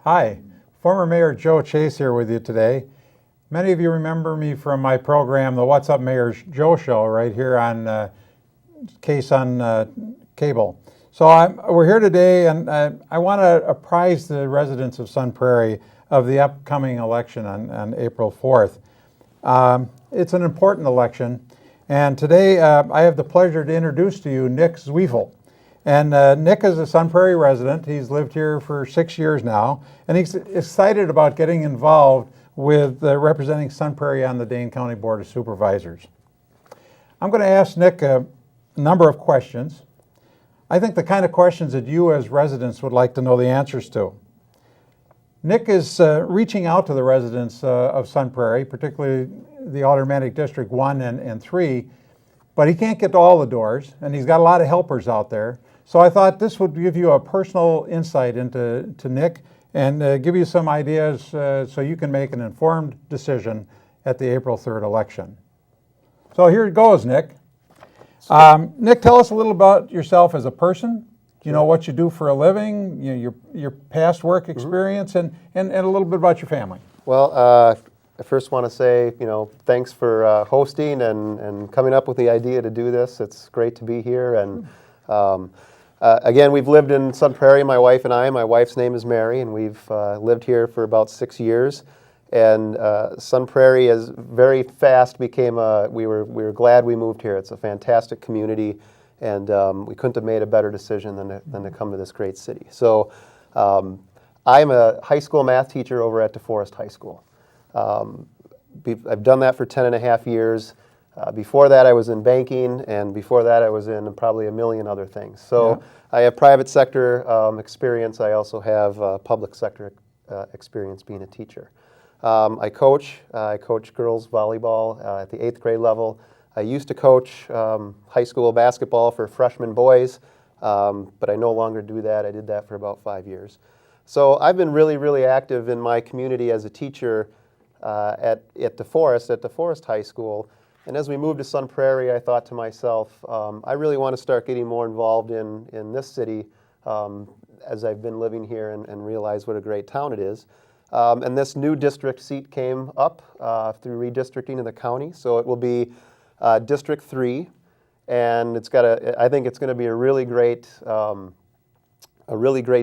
Hi, former Mayor Joe Chase here with you today. Many of you remember me from my program, the What's Up Mayor Joe Show, right here on KSUN Cable. So we're here today, and I want to apprise the residents of Sun Prairie of the upcoming election on April 4th. It's an important election, and today I have the pleasure to introduce to you Nick Zwiefel. And Nick is a Sun Prairie resident. He's lived here for 6 years now, and he's excited about getting involved with representing Sun Prairie on the Dane County Board of Supervisors. I'm going to ask Nick a number of questions. I think the kind of questions that you as residents would like to know the answers to. Nick is reaching out to the residents of Sun Prairie, particularly the Aldermanic District 1 and 3, but he can't get to all the doors, and he's got a lot of helpers out there. So I thought this would give you a personal insight into Nick and give you some ideas so you can make an informed decision at the April 3rd election. So here it goes, Nick. Nick, tell us a little about yourself as a person. You know, what you do for a living, your past work experience, and a little bit about your family. Well, I first want to say, thanks for hosting and coming up with the idea to do this. It's great to be here. And again, we've lived in Sun Prairie, my wife and I. My wife's name is Mary, and we've lived here for about 6 years. And Sun Prairie is very fast became we were glad we moved here. It's a fantastic community, and we couldn't have made a better decision than to come to this great city. So I'm a high school math teacher over at DeForest High School. I've done that for 10 and a half years. Before that, I was in banking, and before that, I was in probably a million other things. So I have private sector experience. I also have public sector experience being a teacher. I coach girls volleyball at the 8th grade level. I used to coach high school basketball for freshman boys, but I no longer do that. I did that for about 5 years. So I've been really, really active in my community as a teacher at DeForest High School. And as we moved to Sun Prairie, I thought to myself, I really want to start getting more involved in this city as I've been living here and realize what a great town it is. And this new district seat came up through redistricting in the county. So it will be District 3, and I think it's going to be a really great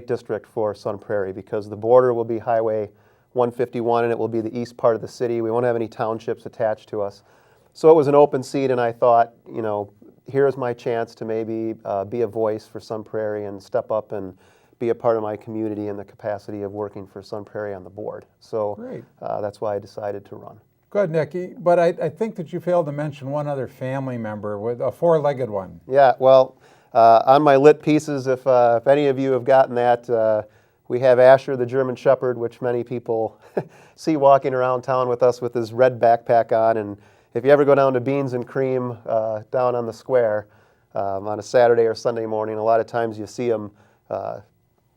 district for Sun Prairie, because the border will be Highway 151, and it will be the east part of the city. We won't have any townships attached to us. So it was an open seat, and I thought, here's my chance to maybe be a voice for Sun Prairie and step up and be a part of my community in the capacity of working for Sun Prairie on the board. So that's why I decided to run. Good, Nick. But I think that you failed to mention one other family member, with a four-legged one. Yeah, well, on my lit pieces, if any of you have gotten that, we have Asher the German Shepherd, which many people see walking around town with us with his red backpack on. And if you ever go down to Beans and Cream down on the square on a Saturday or Sunday morning, a lot of times you see him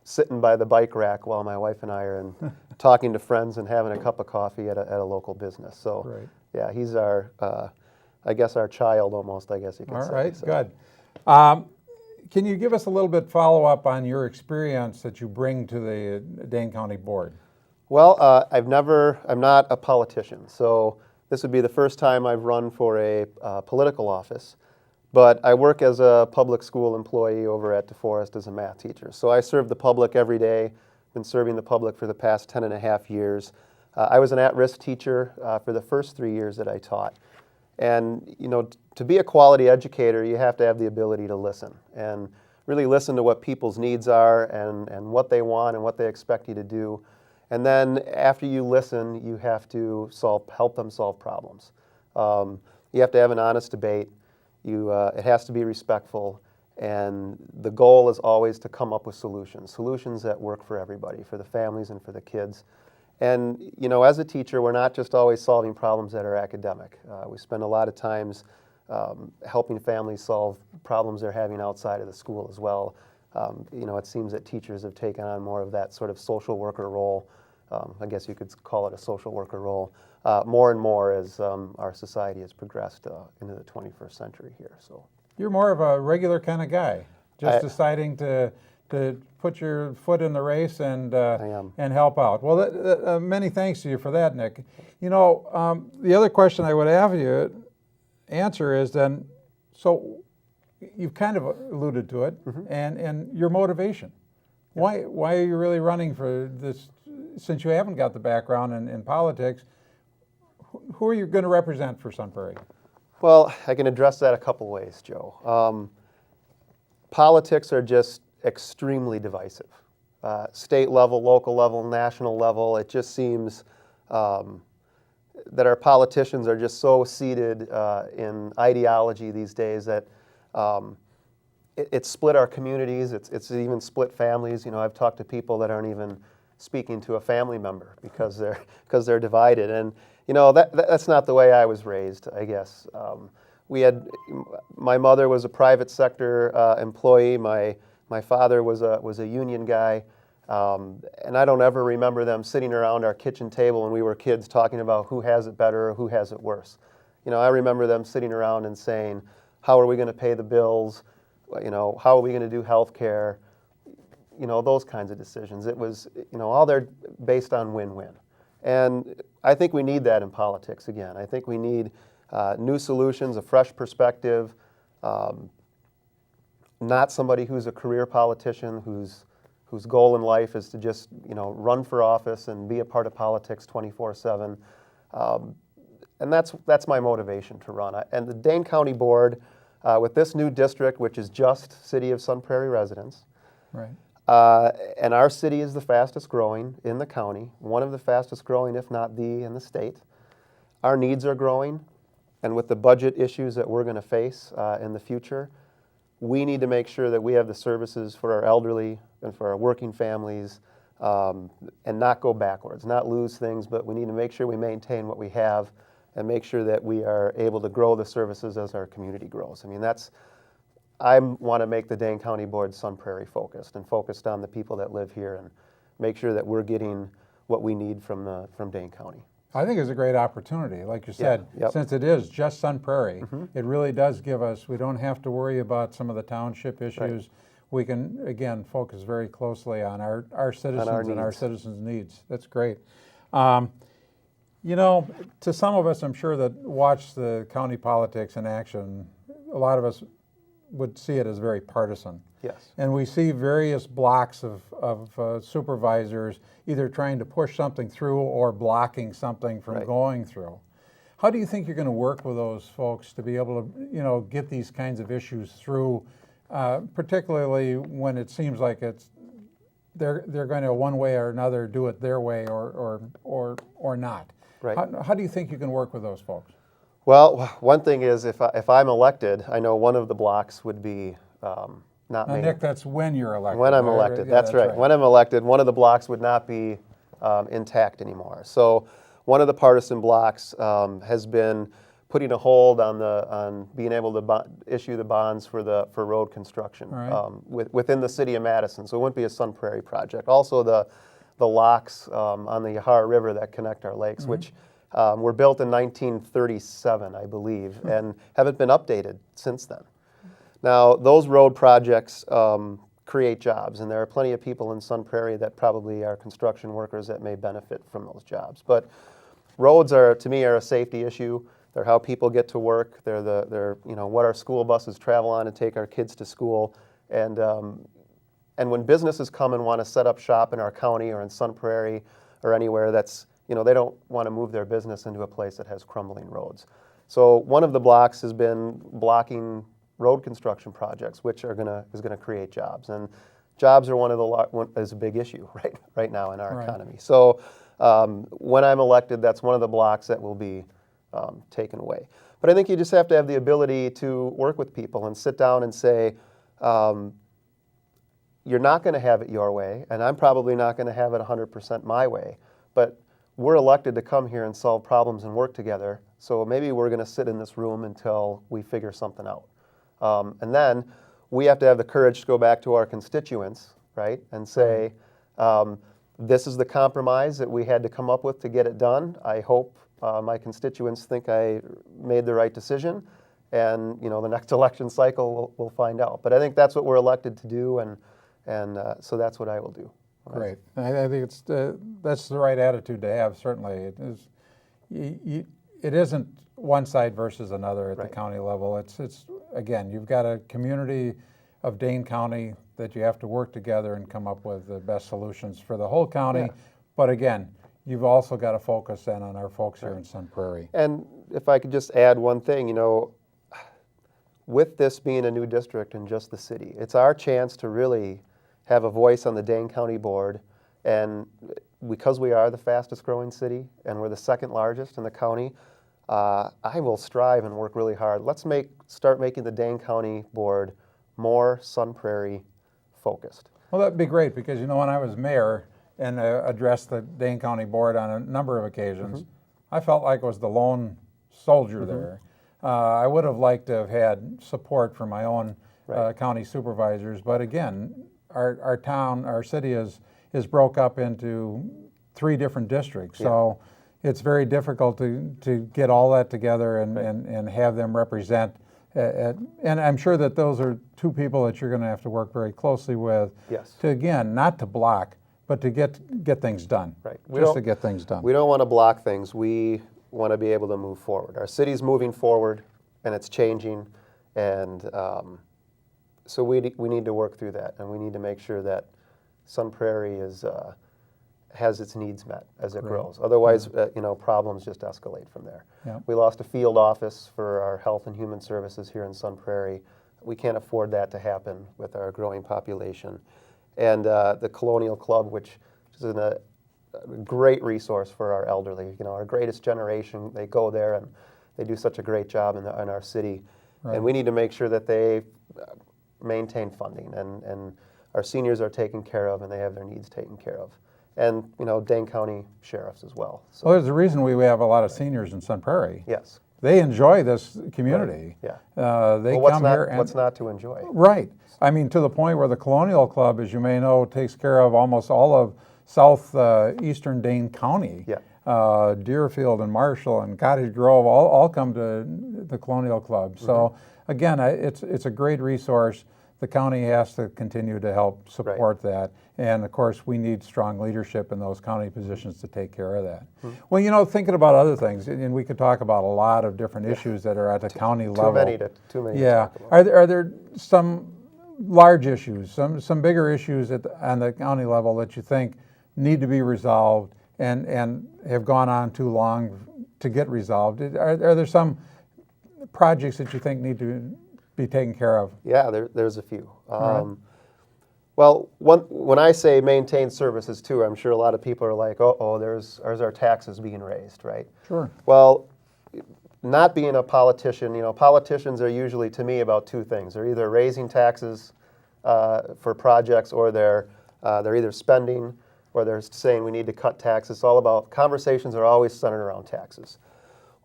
sitting by the bike rack while my wife and I are talking to friends and having a cup of coffee at a local business. So, yeah, he's our child almost, I guess you could say. All right, so. Good. Can you give us a little bit follow-up on your experience that you bring to the Dane County Board? Well, I'm not a politician, so this would be the first time I've run for a political office. But I work as a public school employee over at DeForest as a math teacher. So I serve the public every day, been serving the public for the past 10 and a half years. I was an at-risk teacher for the first 3 years that I taught. And, to be a quality educator, you have to have the ability to listen and really listen to what people's needs are and what they want and what they expect you to do. And then after you listen, you have to help them solve problems. You have to have an honest debate. It has to be respectful, and the goal is always to come up with solutions that work for everybody, for the families and for the kids. And, as a teacher, we're not just always solving problems that are academic. We spend a lot of times helping families solve problems they're having outside of the school as well. It seems that teachers have taken on more of that sort of social worker role. I guess you could call it a social worker role, more and more as our society has progressed into the 21st century here. So you're more of a regular kind of guy. just deciding to put your foot in the race and am. and help out. Well, many thanks to you for that, Nick. You know, the other question I would have you answer is then, so you've kind of alluded to it, and your motivation. Why are you really running for this? Since you haven't got the background in politics, who are you going to represent for Sun Prairie? Well, I can address that a couple ways, Joe. Politics are just extremely divisive. State level, local level, national level, it just seems that our politicians are just so seated in ideology these days that it's split our communities, it's even split families. You know, I've talked to people that aren't even speaking to a family member because they're divided. And you know, that's not the way I was raised, I guess. My mother was a private sector employee. My father was a union guy, and I don't ever remember them sitting around our kitchen table when we were kids talking about who has it better or who has it worse. You know, I remember them sitting around and saying, how are we going to pay the bills? You know, how are we going to do health care? You know, those kinds of decisions. It was, you know, all they're based on win-win. And I think we need that in politics again. I think we need new solutions, a fresh perspective, not somebody who's a career politician whose goal in life is to just, you know, run for office and be a part of politics 24/7. And that's my motivation to run. And the Dane County Board, with this new district, which is just City of Sun Prairie residents, Right. And our city is the fastest growing in the county, one of the fastest growing, if not the, in the state. Our needs are growing, and with the budget issues that we're going to face in the future, we need to make sure that we have the services for our elderly and for our working families, and not go backwards, not lose things, but we need to make sure we maintain what we have and make sure that we are able to grow the services as our community grows. I mean, I want to make the Dane County Board Sun Prairie focused and focused on the people that live here and make sure that we're getting what we need from Dane County. I think it's a great opportunity. Like you said, yep. since it is just Sun Prairie, it really does give us, we don't have to worry about some of the township issues. Right. We can, again, focus very closely on our citizens and our citizens' needs. That's great. You know, to some of us, I'm sure that watch the county politics in action, a lot of us would see it as very partisan. Yes. And we see various blocks of supervisors either trying to push something through or blocking something from Right. going through. How do you think you're going to work with those folks to be able to, you know, get these kinds of issues through, particularly when it seems like they're going to one way or another do it their way or not? Right. How do you think you can work with those folks? Well, one thing is if I'm elected, I know one of the blocks would be not Now, me. Nick, that's when you're elected. When I'm right? elected, Yeah, that's right. When I'm elected, one of the blocks would not be intact anymore. So one of the partisan blocks has been putting a hold on being able to issue the bonds for road construction Right. within the city of Madison. So it wouldn't be a Sun Prairie project. Also the locks on the Yahara River that connect our lakes, which were built in 1937, I believe, and haven't been updated since then. Now, those road projects create jobs, and there are plenty of people in Sun Prairie that probably are construction workers that may benefit from those jobs. But roads to me, are a safety issue. They're how people get to work. They're you know, what our school buses travel on to take our kids to school. And when businesses come and want to set up shop in our county or in Sun Prairie or anywhere, that's, you know, they don't want to move their business into a place that has crumbling roads. So one of the blocks has been blocking road construction projects, which is gonna create jobs, and jobs are is a big issue right now in our economy. So when I'm elected, that's one of the blocks that will be taken away. But I think you just have to have the ability to work with people and sit down and say, you're not going to have it your way, and I'm probably not going to have it 100% my way, but we're elected to come here and solve problems and work together, so maybe we're going to sit in this room until we figure something out. And then we have to have the courage to go back to our constituents, right, and say, this is the compromise that we had to come up with to get it done. I hope my constituents think I made the right decision, and the next election cycle we'll find out. But I think that's what we're elected to do, and so that's what I will do. Great. I think that's the right attitude to have. Certainly, it is. It isn't one side versus another at the county level. It's again, you've got a community of Dane County that you have to work together and come up with the best solutions for the whole county. Yeah. But again, you've also got to focus then on our folks here in Sun Prairie. And if I could just add one thing, with this being a new district in just the city, it's our chance to really have a voice on the Dane County Board. And because we are the fastest growing city and we're the second largest in the county, I will strive and work really hard. Let's start making the Dane County Board more Sun Prairie focused. Well, that'd be great because, when I was mayor and addressed the Dane County Board on a number of occasions, I felt like I was the lone soldier there. I would have liked to have had support from my own county supervisors, but again, our town, our city is broke up into 3 different districts, so it's very difficult to get all that together and have them represent. And I'm sure that those are 2 people that you're going to have to work very closely with. Yes. To again, not to block, but to get things done. Right. Just to get things done. We don't want to block things. We want to be able to move forward. Our city's moving forward, and it's changing, and so we need to work through that, and we need to make sure that Sun Prairie has its needs met as it grows. Otherwise, problems just escalate from there. Yeah. We lost a field office for our Health and Human Services here in Sun Prairie. We can't afford that to happen with our growing population. And the Colonial Club, which is a great resource for our elderly. Our greatest generation, they go there and they do such a great job in our city. Right. And we need to make sure that they maintain funding and our seniors are taken care of and they have their needs taken care of. And, Dane County sheriffs as well. So, Well, there's a reason we have a lot of seniors in Sun Prairie. yes. They enjoy this community. Yeah. They Well, come here and what's not to enjoy? right. I mean, to the point where the Colonial Club, as you may know, takes care of almost all of southeastern Dane County. Yeah. Deerfield and Marshall and Cottage Grove all come to the Colonial Club. So again, it's a great resource. The county has to continue to help support that. And of course, we need strong leadership in those county positions to take care of that. Well, thinking about other things, and we could talk about a lot of different issues that are at the county level. Too many Yeah. to talk about. Are there some large issues, some bigger issues on the county level that you think need to be resolved and have gone on too long to get resolved? Are there some projects that you think need to be taken care of? Yeah, there's a few. right. Well, when I say maintain services too, I'm sure a lot of people are like, there's our taxes being raised, right? Sure. Well, not being a politician, politicians are usually, to me, about 2 things. They're either raising taxes for projects, or they're either spending, or they're saying we need to cut taxes. Conversations are always centered around taxes.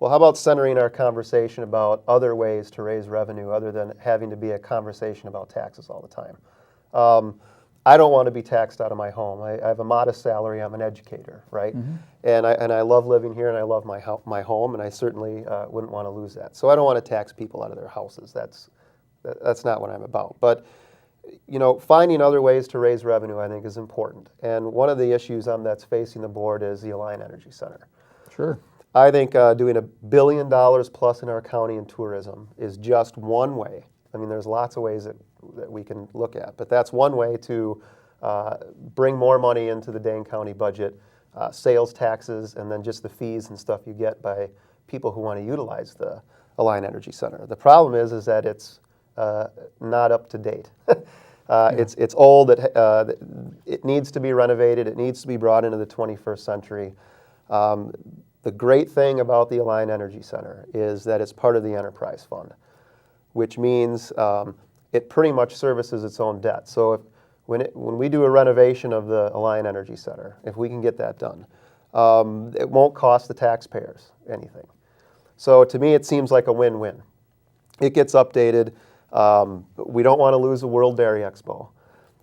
Well, how about centering our conversation about other ways to raise revenue other than having to be a conversation about taxes all the time? I don't want to be taxed out of my home. I have a modest salary. I'm an educator, right? And I love living here, and I love my home, and I certainly wouldn't want to lose that. So I don't want to tax people out of their houses. That's not what I'm about. But finding other ways to raise revenue, I think, is important. And one of the issues that's facing the board is the Alliant Energy Center. Sure. I think doing $1 billion plus in our county in tourism is just one way. I mean, there's lots of ways that we can look at, but that's one way to bring more money into the Dane County budget, sales taxes, and then just the fees and stuff you get by people who want to utilize the Alliant Energy Center. The problem is that it's not up to date. It's old. It needs to be renovated. It needs to be brought into the 21st century. The great thing about the Alliant Energy Center is that it's part of the enterprise fund, which means it pretty much services its own debt. So when we do a renovation of the Alliant Energy Center, if we can get that done, it won't cost the taxpayers anything. So to me, it seems like a win-win. It gets updated. We don't want to lose the World Dairy Expo.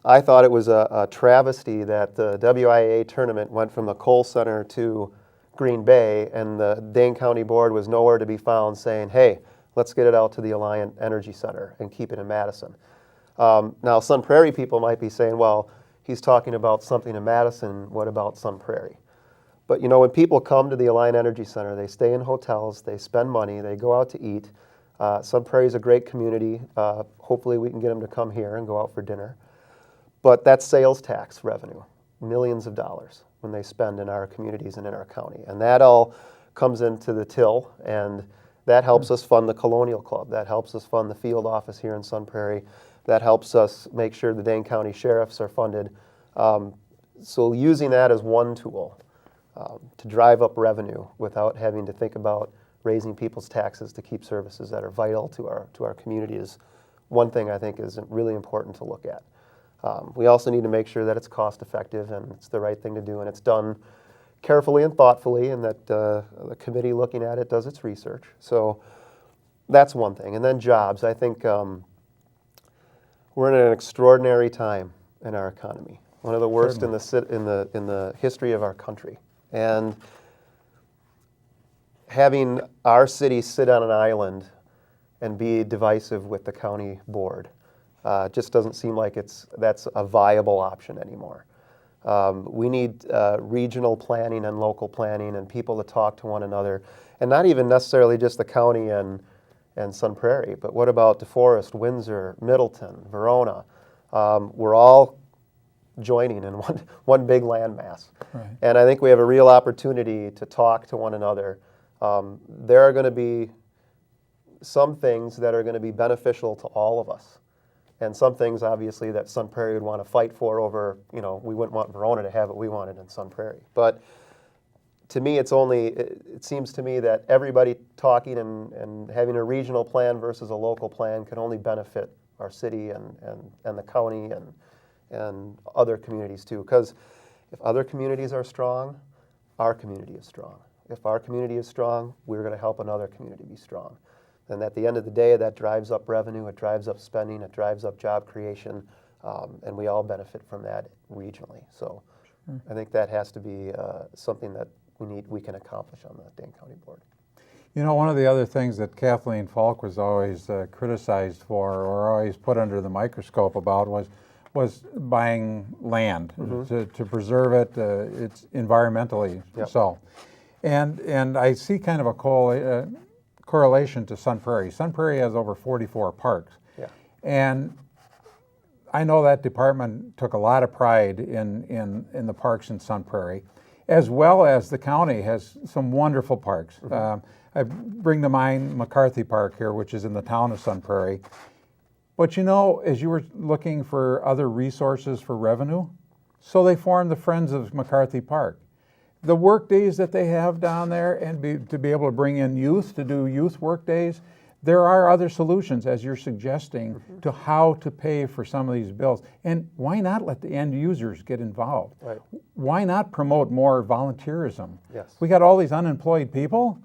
I thought it was a travesty that the WIAA tournament went from the Kohl Center to Green Bay, and the Dane County Board was nowhere to be found saying, hey, Let's get it out to the Alliant Energy Center and keep it in Madison. Now, Sun Prairie people might be saying, well, he's talking about something in Madison. What about Sun Prairie? But you know, when people come to the Alliant Energy Center, they stay in hotels, they spend money, they go out to eat. Sun Prairie is a great community. Hopefully we can get them to come here and go out for dinner. But that's sales tax revenue, millions of dollars when they spend in our communities and in our county. And that all comes into the till, and that helps us fund the Colonial Club. That helps us fund the field office here in Sun Prairie. That helps us make sure the Dane County sheriffs are funded. So using that as one tool to drive up revenue without having to think about raising people's taxes to keep services that are vital to our community is one thing I think is really important to look at. We also need to make sure that it's cost effective and it's the right thing to do, and it's done carefully and thoughtfully, and that the committee looking at it does its research. So that's one thing. And then jobs. I think we're in an extraordinary time in our economy, one of the worst in the history of our country. And having our city sit on an island and be divisive with the county board just doesn't seem like that's a viable option anymore. We need regional planning and local planning and people to talk to one another, and not even necessarily just the county and Sun Prairie, but what about DeForest, Windsor, Middleton, Verona? We're all joining in one big landmass. Right. And I think we have a real opportunity to talk to one another. There are going to be some things that are going to be beneficial to all of us. And some things, obviously, that Sun Prairie would want to fight for over, we wouldn't want Verona to have what we wanted in Sun Prairie. But to me, it seems to me that everybody talking and having a regional plan versus a local plan can only benefit our city and the county and other communities too. Because if other communities are strong, our community is strong. If our community is strong, we're going to help another community be strong. And at the end of the day, that drives up revenue, it drives up spending, it drives up job creation, and we all benefit from that regionally. So I think that has to be something that we can accomplish on the Dane County Board. You know, one of the other things that Kathleen Falk was always criticized for, or always put under the microscope about, was buying land to preserve it. It's environmentally so. And I see kind of a correlation to Sun Prairie. Sun Prairie has over 44 parks. Yeah. And I know that department took a lot of pride in the parks in Sun Prairie, as well as the county has some wonderful parks. I bring to mind McCarthy Park here, which is in the town of Sun Prairie. But you know, as you were looking for other resources for revenue, so they formed the Friends of McCarthy Park. The work days that they have down there, and to be able to bring in youth to do youth work days, there are other solutions, as you're suggesting, to how to pay for some of these bills. And why not let the end users get involved? Right. Why not promote more volunteerism? Yes. We got all these unemployed people.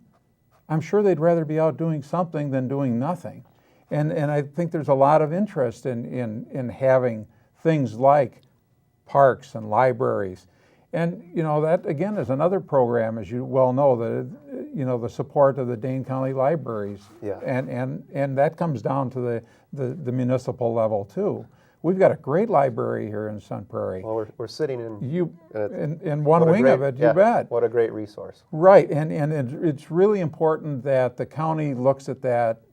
I'm sure they'd rather be out doing something than doing nothing. And I think there's a lot of interest in having things like parks and libraries. And that again is another program, as you well know, that the support of the Dane County Libraries. Yeah. And that comes down to the municipal level too. We've got a great library here in Sun Prairie. Well, we're sitting in one wing of it, you bet. What a great resource. Right, and it's really important that the county looks at that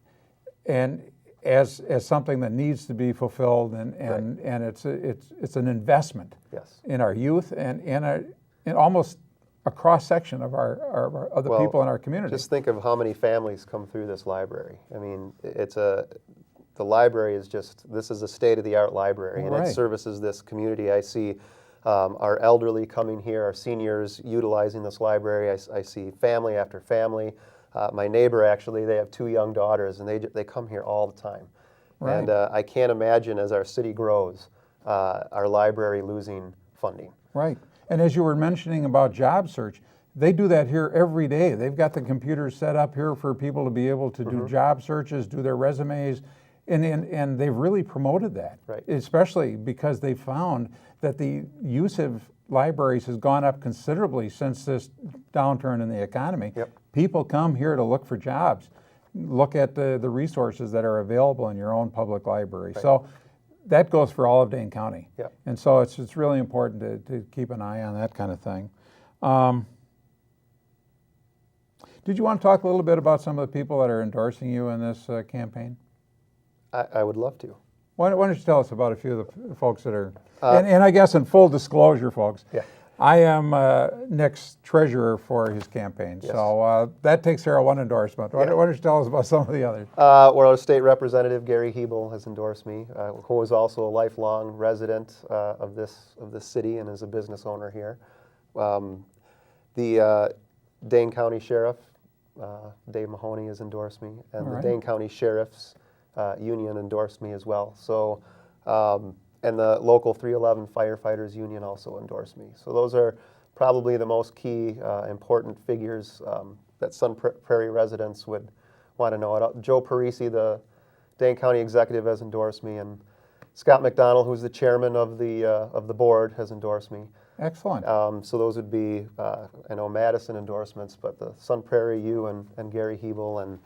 and as something that needs to be fulfilled, and it's an investment in our youth and in almost a cross section of our other people in our community. Just think of how many families come through this library. I mean, the library is this is a state-of-the-art library, and it services this community. I see our elderly coming here, our seniors utilizing this library. I see family after family. My neighbor, actually, they have 2 young daughters, and they come here all the time. Right. And I can't imagine, as our city grows, our library losing funding. Right. And as you were mentioning about job search, they do that here every day. They've got the computers set up here for people to be able to do job searches, do their resumes, and they've really promoted that. Right. Especially because they found that the use of libraries has gone up considerably since this downturn in the economy. Yep. People come here to look for jobs. look at the resources that are available in your own public library. So that goes for all of Dane County. Yep. And so it's really important to keep an eye on that kind of thing. Did you want to talk a little bit about some of the people that are endorsing you in this campaign? I would love to. Why don't you tell us about a few of the folks that are, and I guess in full disclosure, folks, Yeah. I am Nick's treasurer for his campaign. Yes. So that takes care of one endorsement. Why don't you tell us about some of the others? Well, our state representative, Gary Hebel, has endorsed me, who is also a lifelong resident of this city and is a business owner here. The Dane County Sheriff, Dave Mahoney, has endorsed me, and the Dane County Sheriff's Union endorsed me as well. So, and the local 311 Firefighters Union also endorsed me. So those are probably the most key important figures that Sun Prairie residents would want to know. Joe Parisi, the Dane County executive, has endorsed me, and Scott McDonald, who's the chairman of the board, has endorsed me. Excellent. So those would be, I know Madison endorsements, but the Sun Prairie U and Gary Hebel and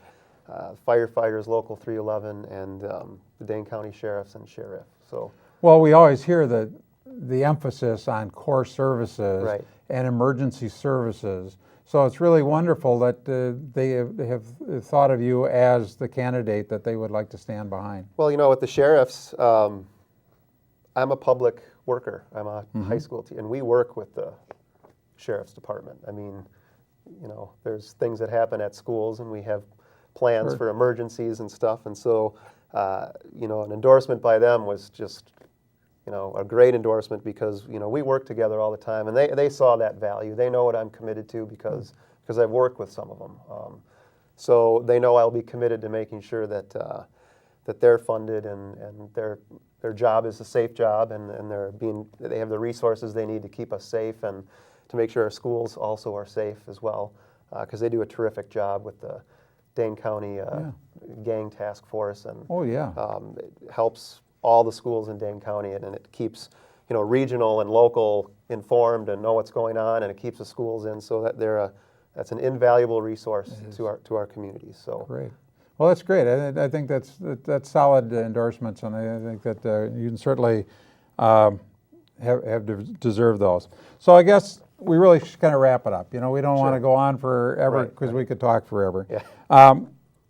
Firefighters Local 311 and the Dane County Sheriffs and Sheriff. So. Well, we always hear the emphasis on core services Right. and emergency services. So it's really wonderful that they have thought of you as the candidate that they would like to stand behind. Well, with the sheriffs, I'm a public worker. I'm a high school teacher, and we work with the sheriff's department. I mean, there's things that happen at schools, and we have plans for emergencies and stuff. And so, an endorsement by them was just, a great endorsement because, we work together all the time, and they saw that value. They know what I'm committed to because I've worked with some of them. So they know I'll be committed to making sure that that they're funded and their job is a safe job, and they have the resources they need to keep us safe and to make sure our schools also are safe as well, because they do a terrific job with the Dane County Gang Task Force, and it helps all the schools in Dane County, and it keeps regional and local informed and know what's going on, and it keeps the schools in, so that that's an invaluable resource to our communities. So great. Well, that's great. I think that's solid endorsements, and I think that you can certainly have deserved those. So I guess we really should kind of wrap it up. We don't want to go on forever because we could talk forever. Yeah.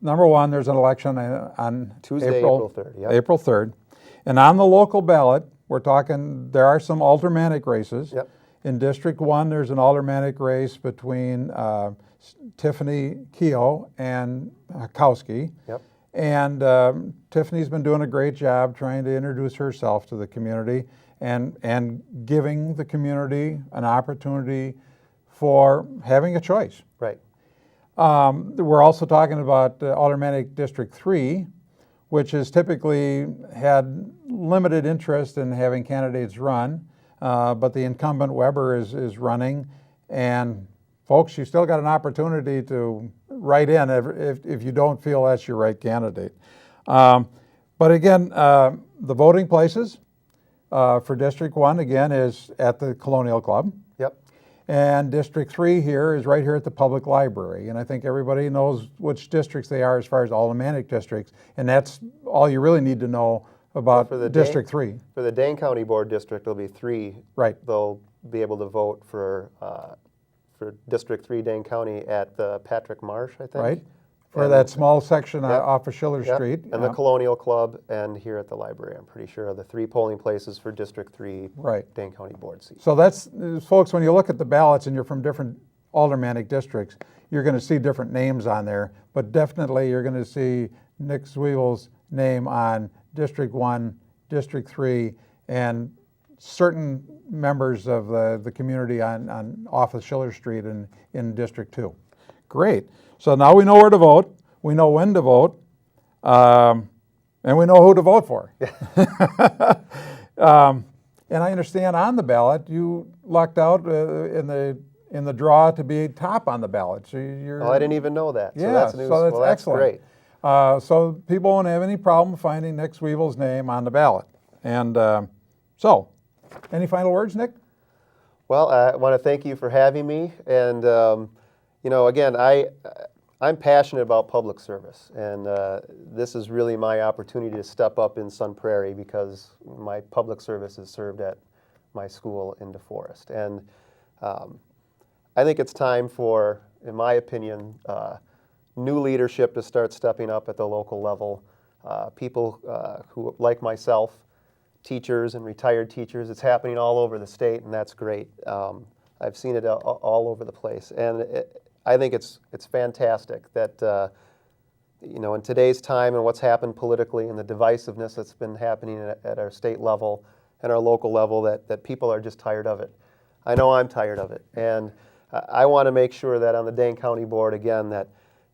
Number one, there's an election on Tuesday, April 3rd. Yep. April 3rd. And on the local ballot, we're talking, there are some aldermanic races. Yep. In District 1, there's an aldermanic race between Tiffany Keogh and Kowski. Yep. And Tiffany's been doing a great job trying to introduce herself to the community and giving the community an opportunity for having a choice. Right. We're also talking about Aldermanic District 3, which has typically had limited interest in having candidates run, but the incumbent Weber is running. And folks, you still got an opportunity to write in if you don't feel that's your right candidate. But again, the voting places for District 1, again, is at the Colonial Club. Yep. And District 3 here is right here at the Public Library. And I think everybody knows which districts they are as far as aldermanic districts. And that's all you really need to know about District 3. For the Dane County Board District, there'll be 3. Right. They'll be able to vote for District 3 Dane County at the Patrick Marsh, I think. Right. For that small section off of Schiller Yep. Street. And the Colonial Club, and here at the library, I'm pretty sure, are the 3 polling places for District 3 Dane County Board seats. So that's, folks, when you look at the ballots and you're from different aldermanic districts, you're going to see different names on there, but definitely you're going to see Nick Zweibel's name on District 1, District 3, and certain members of the community on off of Schiller Street in District 2. Great. So now we know where to vote, we know when to vote, and we know who to vote for. And I understand on the ballot you lucked out in the draw to be top on the ballot. So you're. Oh, I didn't even know that. Yeah, so that's news. so that's well, that's excellent. Great. So people won't have any problem finding Nick Zweibel's name on the ballot. And so, any final words, Nick? Well, I want to thank you for having me. And, again, I'm passionate about public service, and this is really my opportunity to step up in Sun Prairie because my public service is served at my school in DeForest. And I think it's time for, in my opinion, new leadership to start stepping up at the local level. People who, like myself, teachers and retired teachers, it's happening all over the state, and that's great. I've seen it all over the place, and I think it's fantastic that in today's time and what's happened politically and the divisiveness that's been happening at our state level and our local level, that people are just tired of it. I know I'm tired of it, and I want to make sure that on the Dane County Board, again, that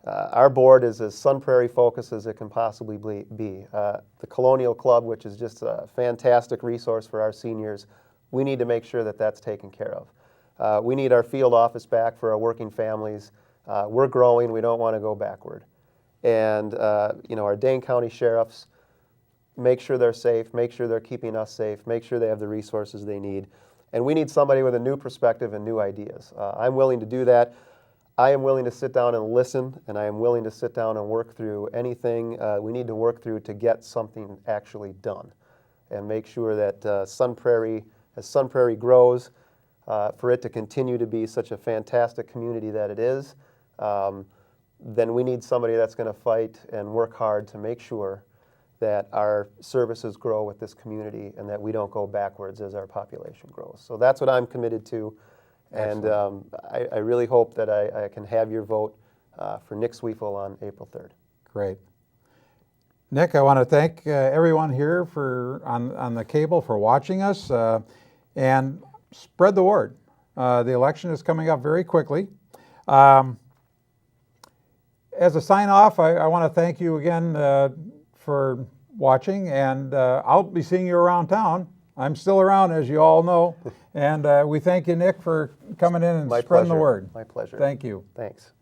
our board is as Sun Prairie focused as it can possibly be. The Colonial Club, which is just a fantastic resource for our seniors, we need to make sure that that's taken care of. We need our field office back for our working families. We're growing. We don't want to go backward. And our Dane County sheriffs, make sure they're safe, make sure they're keeping us safe, make sure they have the resources they need. And we need somebody with a new perspective and new ideas. I'm willing to do that. I am willing to sit down and listen, and I am willing to sit down and work through anything we need to work through to get something actually done and make sure that Sun Prairie, as Sun Prairie grows, for it to continue to be such a fantastic community that it is, then we need somebody that's going to fight and work hard to make sure that our services grow with this community and that we don't go backwards as our population grows. So that's what I'm committed to. And I really hope that I can have your vote for Nick Sweefel on April 3rd. Great. Nick, I want to thank everyone here on the cable for watching us, and spread the word. The election is coming up very quickly. As a sign off, I want to thank you again for watching, and I'll be seeing you around town. I'm still around, as you all know, and we thank you, Nick, for coming in and spreading the word. My pleasure. Thank you. Thanks.